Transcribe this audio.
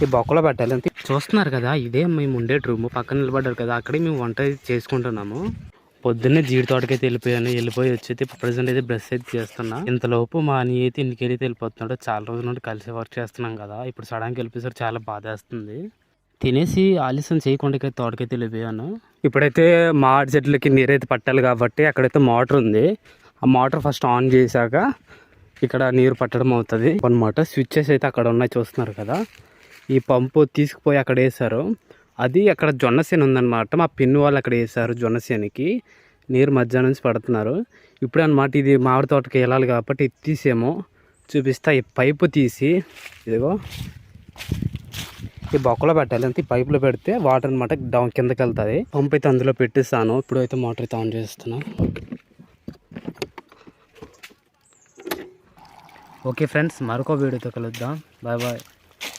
ఈ బొక్కలో పెట్టాలి అంతే. చూస్తున్నారు కదా, ఇదే మేము ఉండే రూమ్. పక్కన నిలబడ్డారు కదా, అక్కడే మేము వంట చేసుకుంటున్నాము. పొద్దున్నే జీడి తోటకైతే వెళ్ళిపోయి వచ్చి ప్రజెంట్ అయితే బ్రష్ అయితే చేస్తున్నా. ఇంతలోపు మా అని అయితే ఇంటికి వెళ్ళిపోతున్నాడు. చాలా రోజుల నుండి కలిసి వర్క్ చేస్తున్నాం కదా, ఇప్పుడు సడన్గా వెళ్ళిపోయేసరికి చాలా బాధేస్తుంది. తినేసి ఆలస్యం చేయకుండా తోటకైతే వెళ్ళిపోయాను. ఇప్పుడైతే మామిడి చెట్లకి నీరైతే పట్టాలి కాబట్టి అక్కడైతే మోటార్ ఉంది. ఆ మోటార్ ఫస్ట్ ఆన్ చేశాక ఇక్కడ నీరు పట్టడం అవుతుంది అనమాట. స్విచ్చెస్ అయితే అక్కడ ఉన్నాయి, చూస్తున్నారు కదా. ఈ పంపు తీసుకుపోయి అక్కడ వేసారు. అది అక్కడ జొన్నసేన ఉందన్నమాట. మా పిన్ను వాళ్ళు అక్కడ వేసారు. జొన్నసేనకి నీరు మధ్యాహ్నం నుంచి పడుతున్నారు. ఇప్పుడే అనమాట ఇది మామిడి తోటకి వెళ్ళాలి కాబట్టి ఇది తీసేమో చూపిస్తా. ఈ పైపు తీసి ఇదిగో ఈ బొక్కలో పెట్టాలి అంతే. ఈ పైపులో పెడితే వాటర్ అనమాట డౌన్ కిందకి వెళ్తుంది. పంపు అయితే అందులో పెట్టిస్తాను. ఇప్పుడు అయితే మోటార్ అయితే ఆన్ చేస్తున్నా. ఓకే ఫ్రెండ్స్, మరొక వీడియోతో కలుద్దాం. Bye bye.